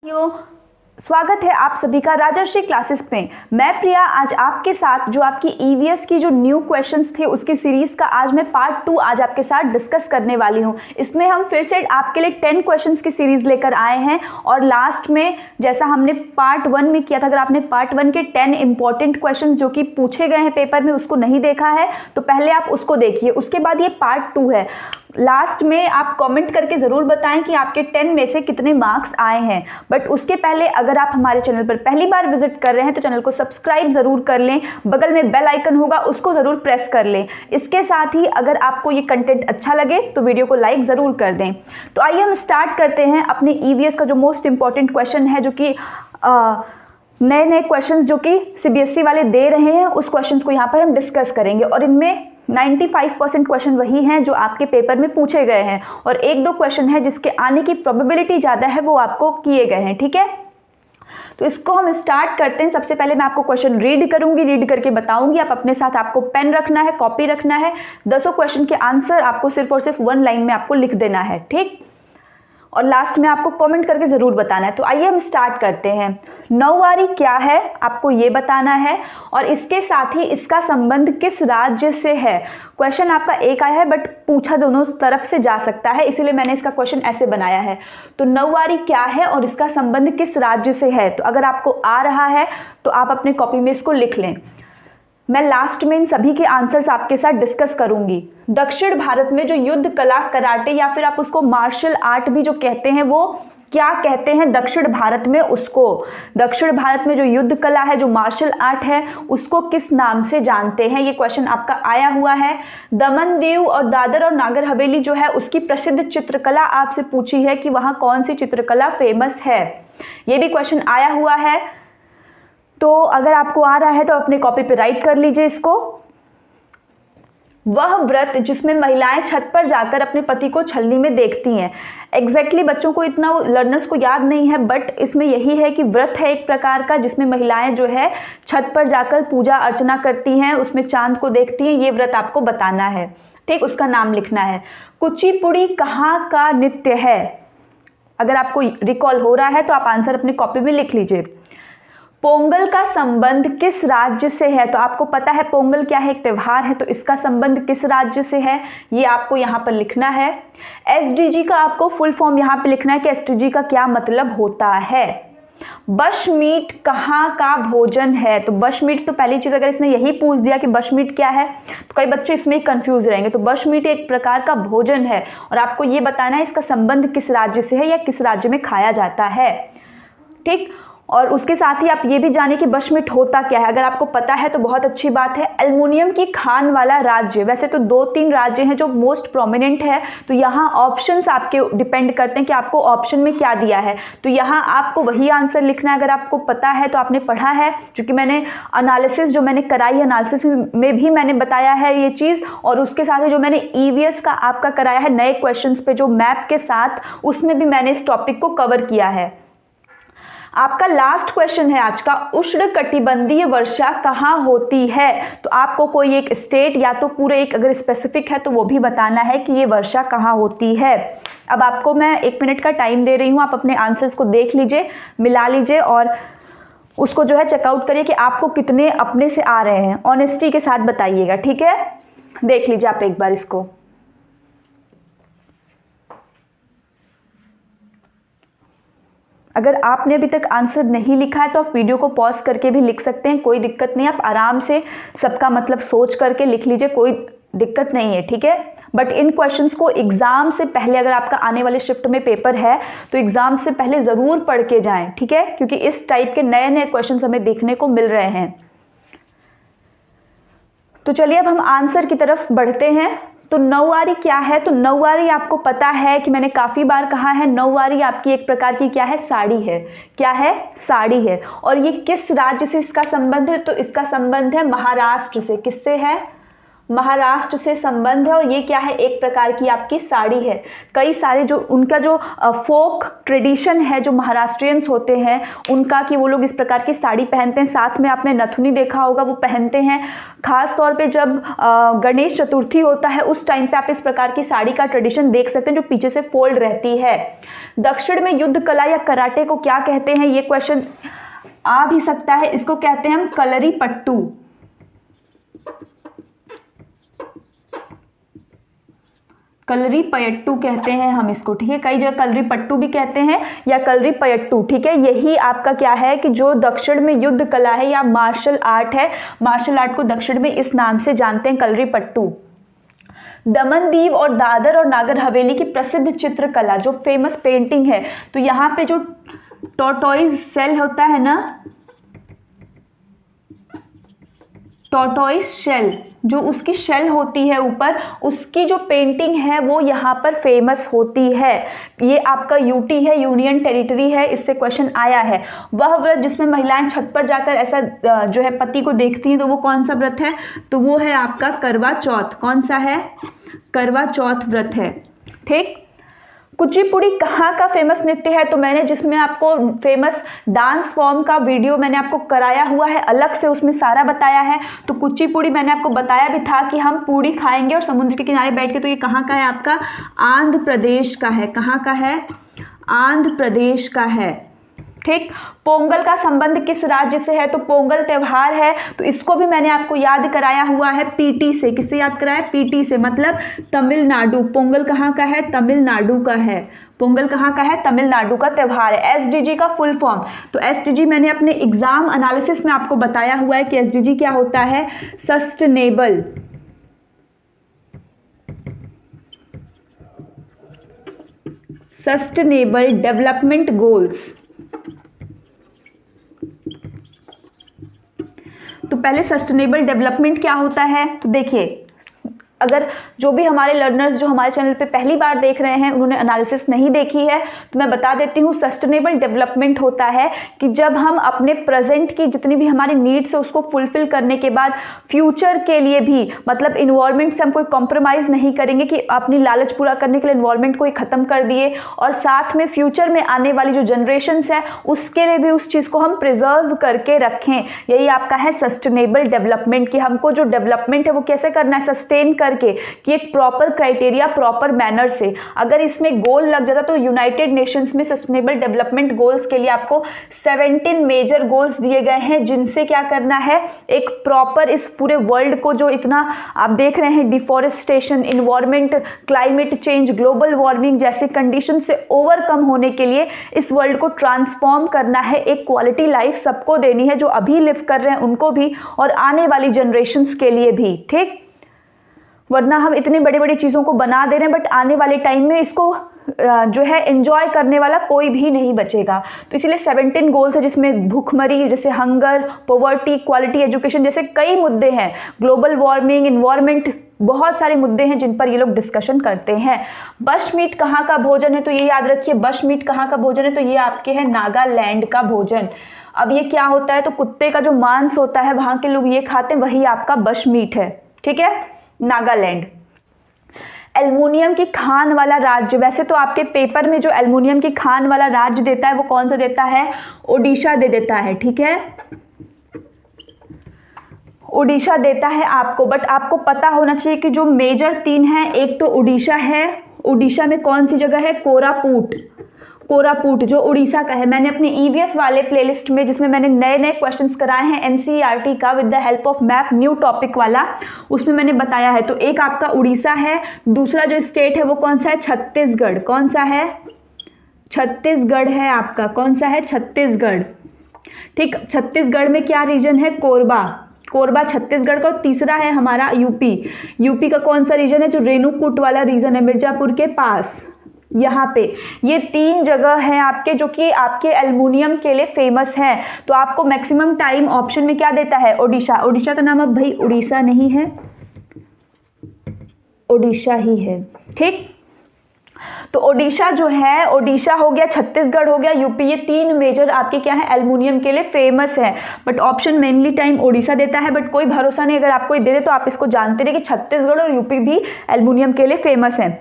यो स्वागत है आप सभी का राजर्षि क्लासेस में। मैं प्रिया आज आपके साथ जो आपकी ईवीएस की जो न्यू क्वेश्चंस थे उसकी सीरीज का आज मैं पार्ट 2 आज आपके साथ डिस्कस करने वाली हूं। इसमें हम फिर से आपके लिए 10 क्वेश्चंस की सीरीज लेकर आए हैं और लास्ट में जैसा हमने पार्ट 1 में किया था, अगर आपने पार्ट 1 के 10 इंपॉर्टेंट क्वेश्चन जो कि पूछे गए हैं पेपर में उसको नहीं देखा है तो पहले आप उसको देखिए। उसके बाद ये पार्ट 2 है। लास्ट में आप कमेंट करके ज़रूर बताएं कि आपके 10 में से कितने मार्क्स आए हैं। बट उसके पहले अगर आप हमारे चैनल पर पहली बार विजिट कर रहे हैं तो चैनल को सब्सक्राइब ज़रूर कर लें, बगल में बेल आइकन होगा उसको ज़रूर प्रेस कर लें। इसके साथ ही अगर आपको ये कंटेंट अच्छा लगे तो वीडियो को लाइक ज़रूर कर दें। तो आइए हम स्टार्ट करते हैं अपने ईवीएस का जो मोस्ट इंपॉर्टेंट क्वेश्चन है, जो कि नए नए क्वेश्चंस जो कि सीबीएसई वाले दे रहे हैं उस क्वेश्चंस को यहाँ पर हम डिस्कस करेंगे। और इनमें 95% क्वेश्चन वही हैं जो आपके पेपर में पूछे गए हैं और एक दो क्वेश्चन है जिसके आने की प्रोबेबिलिटी ज़्यादा है, वो आपको किए गए हैं। ठीक है, तो इसको हम स्टार्ट करते हैं। सबसे पहले मैं आपको क्वेश्चन रीड करूंगी, रीड करके बताऊंगी। आप अपने साथ आपको पेन रखना है, कॉपी रखना है। 10 क्वेश्चन के आंसर आपको सिर्फ और सिर्फ 1 लाइन में आपको लिख देना है। ठीक, और लास्ट में आपको कमेंट करके ज़रूर बताना है। तो आइए हम स्टार्ट करते हैं। नौवारी क्या है आपको ये बताना है और इसके साथ ही इसका संबंध किस राज्य से है। क्वेश्चन आपका एक आया है बट पूछा दोनों तरफ से जा सकता है, इसीलिए मैंने इसका क्वेश्चन ऐसे बनाया है। तो नौवारी क्या है और इसका संबंध किस राज्य से है। तो अगर आपको आ रहा है तो आप अपने कॉपी में इसको लिख लें। मैं लास्ट में इन सभी के आंसर्स आपके साथ डिस्कस करूंगी। दक्षिण भारत में जो युद्ध कला कराटे या फिर आप उसको मार्शल आर्ट भी जो कहते हैं वो क्या कहते हैं दक्षिण भारत में उसको। दक्षिण भारत में जो युद्ध कला है, जो मार्शल आर्ट है, उसको किस नाम से जानते हैं। ये क्वेश्चन आपका आया हुआ है। दमन दीव और दादर और नागर हवेली जो है उसकी प्रसिद्ध चित्रकला आपसे पूछी है कि वहाँ कौन सी चित्रकला फेमस है। ये भी क्वेश्चन आया हुआ है। तो अगर आपको आ रहा है तो अपने कॉपी पे राइट कर लीजिए इसको। वह व्रत जिसमें महिलाएं छत पर जाकर अपने पति को छलनी में देखती हैं। एग्जैक्टली बच्चों को इतना लर्नर्स को याद नहीं है बट इसमें यही है कि व्रत है एक प्रकार का जिसमें महिलाएं जो है छत पर जाकर पूजा अर्चना करती हैं, उसमें चांद को देखती हैं। ये व्रत आपको बताना है। ठीक, उसका नाम लिखना है। कुचिपुड़ी कहाँ का नृत्य है। अगर आपको रिकॉल हो रहा है तो आप आंसर अपनी कॉपी में लिख लीजिए। पोंगल का संबंध किस राज्य से है। तो आपको पता है पोंगल क्या है, एक त्यौहार है, तो इसका संबंध किस राज्य से है ये आपको यहाँ पर लिखना है। एसडीजी का आपको फुल फॉर्म यहाँ पे लिखना है कि एसडीजी का क्या मतलब होता है। बशमीट कहाँ का भोजन है। तो बशमीट, तो पहली चीज अगर इसने यही पूछ दिया कि बशमीट क्या है तो कई बच्चे इसमें कंफ्यूज रहेंगे। तो बशमीट एक प्रकार का भोजन है और आपको ये बताना है इसका संबंध किस राज्य से है या किस राज्य में खाया जाता है। ठीक, और उसके साथ ही आप ये भी जाने कि बशमीट होता क्या है। अगर आपको पता है तो बहुत अच्छी बात है। एल्युमिनियम की खान वाला राज्य, वैसे तो 2-3 राज्य हैं जो मोस्ट प्रोमिनेंट है, तो यहाँ ऑप्शंस आपके डिपेंड करते हैं कि आपको ऑप्शन में क्या दिया है। तो यहाँ आपको वही आंसर लिखना है। अगर आपको पता है तो आपने पढ़ा है, क्योंकि मैंने एनालिसिस जो मैंने कराई, एनालिसिस में भी मैंने बताया है ये चीज़, और उसके साथ ही जो मैंने ईवीएस का आपका कराया है नए क्वेश्चंस पे जो मैप के साथ, उसमें भी मैंने इस टॉपिक को कवर किया है। आपका लास्ट क्वेश्चन है आज का, उष्णकटिबंधीय वर्षा कहाँ होती है। तो आपको कोई एक स्टेट या तो पूरे एक अगर स्पेसिफिक है तो वो भी बताना है कि ये वर्षा कहाँ होती है। अब आपको मैं 1 मिनट का टाइम दे रही हूँ, आप अपने आंसर्स को देख लीजिए, मिला लीजिए और उसको जो है चेकआउट करिए कि आपको कितने अपने से आ रहे हैं। ऑनेस्टी के साथ बताइएगा, ठीक है। देख लीजिए आप एक बार इसको। अगर आपने अभी तक आंसर नहीं लिखा है तो आप वीडियो को पॉज करके भी लिख सकते हैं, कोई दिक्कत नहीं। आप आराम से सबका मतलब सोच करके लिख लीजिए, कोई दिक्कत नहीं है, ठीक है। बट इन क्वेश्चंस को एग्जाम से पहले, अगर आपका आने वाले शिफ्ट में पेपर है तो एग्जाम से पहले ज़रूर पढ़ के जाएं, ठीक है, क्योंकि इस टाइप के नए नए क्वेश्चंस हमें देखने को मिल रहे हैं। तो चलिए अब हम आंसर की तरफ बढ़ते हैं। तो नौवारी क्या है। तो नौवारी आपको पता है कि मैंने काफ़ी बार कहा है, नौवारी आपकी एक प्रकार की क्या है, साड़ी है। क्या है, साड़ी है। और ये किस राज्य से इसका संबंध है। तो इसका संबंध है महाराष्ट्र से। किससे है, महाराष्ट्र से संबंध है और ये क्या है, एक प्रकार की आपकी साड़ी है। कई सारे जो उनका जो फोक ट्रेडिशन है, जो महाराष्ट्रियंस होते हैं उनका, कि वो लोग इस प्रकार की साड़ी पहनते हैं। साथ में आपने नथुनी देखा होगा, वो पहनते हैं। खास तौर पे जब गणेश चतुर्थी होता है उस टाइम पे आप इस प्रकार की साड़ी का ट्रेडिशन देख सकते हैं जो पीछे से फोल्ड रहती है। दक्षिण में युद्ध कला या कराटे को क्या कहते हैं, ये क्वेश्चन आ भी सकता है। इसको कहते हैं हम कलरी पट्टू। कलरी पयट्टू कहते हैं हम इसको, ठीक है। कई जगह कलरी पट्टू भी कहते हैं या कलरी पयट्टू, ठीक है। यही आपका क्या है कि जो दक्षिण में युद्ध कला है या मार्शल आर्ट है, मार्शल आर्ट को दक्षिण में इस नाम से जानते हैं, कलरी पट्टू। दमन दीव और दादर और नागर हवेली की प्रसिद्ध चित्रकला, जो फेमस पेंटिंग है, तो यहाँ पे जो टॉर्टोइज शेल होता है ना, टॉर्टोइज शेल, जो उसकी शेल होती है ऊपर, उसकी जो पेंटिंग है वो यहाँ पर फेमस होती है। ये आपका यूटी है, यूनियन टेरिटरी है, इससे क्वेश्चन आया है। वह व्रत जिसमें महिलाएं छत पर जाकर ऐसा जो है पति को देखती हैं, तो वो कौन सा व्रत है, तो वो है आपका करवा चौथ। कौन सा है, करवा चौथ व्रत है, ठीक। कुचिपुड़ी कहाँ का फेमस नृत्य है, तो मैंने जिसमें आपको फेमस डांस फॉर्म का वीडियो मैंने आपको कराया हुआ है अलग से, उसमें सारा बताया है। तो कुचिपुड़ी मैंने आपको बताया भी था कि हम पूड़ी खाएंगे और समुद्र के किनारे बैठ के, तो ये कहाँ का है आपका, आंध्र प्रदेश का है। कहाँ का है, आंध्र प्रदेश का है, ठीक। पोंगल का संबंध किस राज्य से है, तो पोंगल त्योहार है, तो इसको भी मैंने आपको याद कराया हुआ है पीटी से। किससे याद कराया, पीटी से, मतलब तमिलनाडु। पोंगल कहाँ का है, तमिलनाडु का है। पोंगल कहाँ का है, तमिलनाडु का त्योहार है। एसडीजी का फुल फॉर्म, तो एसडीजी मैंने अपने एग्जाम एनालिसिस में आपको बताया हुआ है कि एसडीजी क्या होता है, सस्टेनेबल डेवलपमेंट गोल्स। तो पहले सस्टेनेबल डेवलपमेंट क्या होता है, तो देखिए, अगर जो भी हमारे लर्नर्स जो हमारे चैनल पे पहली बार देख रहे हैं, उन्होंने एनालिसिस नहीं देखी है, तो मैं बता देती हूँ। सस्टेनेबल डेवलपमेंट होता है कि जब हम अपने प्रेजेंट की जितनी भी हमारी नीड्स है उसको फुलफिल करने के बाद फ्यूचर के लिए भी, मतलब इन्वायरमेंट से हम कोई कॉम्प्रोमाइज़ नहीं करेंगे कि अपनी लालच पूरा करने के लिए इन्वायरमेंट को ही ख़त्म कर दिए, और साथ में फ्यूचर में आने वाली जो जनरेशन्स है उसके लिए भी उस चीज़ को हम प्रिजर्व करके रखें। यही आपका है सस्टेनेबल डेवलपमेंट, कि हमको जो डेवलपमेंट है वो कैसे करना है, सस्टेन करके, कि एक प्रॉपर क्राइटेरिया, प्रॉपर मैनर से। अगर इसमें गोल लग जाता तो यूनाइटेड नेशंस में सस्टेनेबल डेवलपमेंट गोल्स के लिए आपको 17 मेजर गोल्स दिए गए हैं, जिनसे क्या करना है, एक प्रॉपर इस पूरे वर्ल्ड को जो इतना आप देख रहे हैं, deforestation, environment, climate change, global warming जैसी कंडीशन से ओवरकम होने के लिए इस वर्ल्ड को ट्रांसफॉर्म करना है, एक क्वालिटी लाइफ सबको देनी है, जो अभी लिव कर रहे हैं उनको भी और आने वाली जनरेशन्स के लिए भी, ठीक। वरना हम इतनी बड़ी बड़ी चीज़ों को बना दे रहे हैं, बट आने वाले टाइम में इसको जो है एंजॉय करने वाला कोई भी नहीं बचेगा। तो इसीलिए 17 गोल्स है, जिसमें भूखमरी, जैसे हंगर, पॉवर्टी, क्वालिटी एजुकेशन जैसे कई मुद्दे हैं, ग्लोबल वार्मिंग, इन्वायरमेंट, बहुत सारे मुद्दे हैं जिन पर ये लोग डिस्कशन करते हैं। बश मीट कहाँ का भोजन है, तो ये याद रखिए, बश मीट कहाँ का भोजन है, तो ये आपके है नागालैंड का भोजन। अब ये क्या होता है, तो कुत्ते का जो मांस होता है वहाँ के लोग ये खाते हैं, वही आपका बश मीट है, ठीक है, नागालैंड। एल्युमिनियम की खान वाला राज्य, वैसे तो आपके पेपर में जो एल्युमिनियम की खान वाला राज्य देता है वो कौन सा देता है, ओडिशा दे देता है, ठीक है, ओडिशा देता है आपको। बट आपको पता होना चाहिए कि जो मेजर 3 हैं, एक तो ओडिशा है, ओडिशा में कौन सी जगह है, कोरापुट, कोरापुट जो उड़ीसा का है। मैंने अपने ईवीएस वाले प्लेलिस्ट में, जिसमें मैंने नए नए क्वेश्चंस कराए हैं एनसीईआरटी का with the help of map, new topic वाला, उसमें मैंने बताया है। तो एक आपका उड़ीसा है, दूसरा जो स्टेट है वो कौन सा है, छत्तीसगढ़। कौन सा है, छत्तीसगढ़ है आपका, कौन सा है, छत्तीसगढ़, ठीक। छत्तीसगढ़ में क्या रीजन है, कोरबा, कोरबा छत्तीसगढ़ का। तीसरा है हमारा यूपी, यूपी का कौन सा रीजन है, जो रेणुकूट वाला रीजन है, मिर्जापुर के पास, यहाँ पे। ये 3 जगह हैं आपके जो कि आपके एल्युमिनियम के लिए फेमस हैं। तो आपको मैक्सिमम टाइम ऑप्शन में क्या देता है, ओडिशा। ओडिशा का नाम अब भाई उड़ीसा नहीं है, ओडिशा ही है, ठीक। तो ओडिशा जो है, ओडिशा हो गया, छत्तीसगढ़ हो गया, यूपी, ये 3 मेजर आपके क्या है एल्युमिनियम के लिए फेमस है। But option mainly time Odisha देता है, बट कोई भरोसा नहीं, अगर आपको दे दे तो आप इसको जानते रहे कि छत्तीसगढ़ और यूपी भी एल्युमिनियम के लिए फेमस है।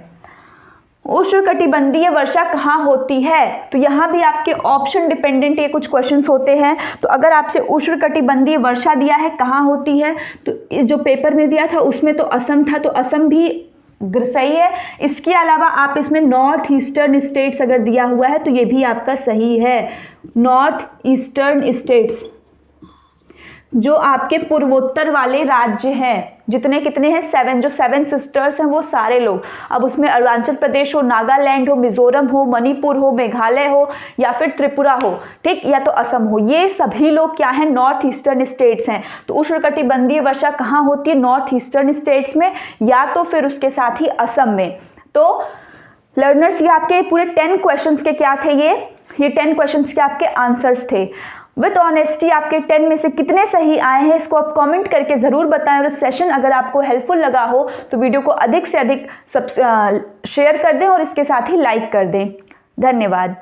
उष्णकटिबंधीय वर्षा कहाँ होती है? तो यहाँ भी आपके ऑप्शन डिपेंडेंट ये कुछ क्वेश्चंस होते हैं। तो अगर आपसे उष्णकटिबंधीय वर्षा दिया है कहाँ होती है, तो जो पेपर में दिया था उसमें तो असम था, तो असम भी सही है। इसके अलावा आप इसमें नॉर्थ ईस्टर्न स्टेट्स अगर दिया हुआ है तो ये भी आपका सही है। नॉर्थ ईस्टर्न स्टेट्स जो आपके पूर्वोत्तर वाले राज्य हैं, जितने कितने हैं 7, जो 7 सिस्टर्स हैं वो सारे लोग, अब उसमें अरुणाचल प्रदेश हो, नागालैंड हो, मिजोरम हो, मणिपुर हो, मेघालय हो या फिर त्रिपुरा हो, ठीक, या तो असम हो, ये सभी लोग क्या हैं नॉर्थ ईस्टर्न स्टेट्स हैं। तो उष्णकटिबंधीय वर्षा कहाँ होती है? नॉर्थ ईस्टर्न स्टेट्स में या तो फिर उसके साथ ही असम में। तो लर्नर्स ये आपके पूरे 10 क्वेश्चंस के क्या थे, ये 10 क्वेश्चंस के आपके आंसर्स थे। विथ ऑनेस्टी आपके 10 में से कितने सही आए हैं इसको आप कमेंट करके ज़रूर बताएं। और सेशन अगर आपको हेल्पफुल लगा हो तो वीडियो को अधिक से अधिक शेयर कर दें और इसके साथ ही लाइक कर दें। धन्यवाद।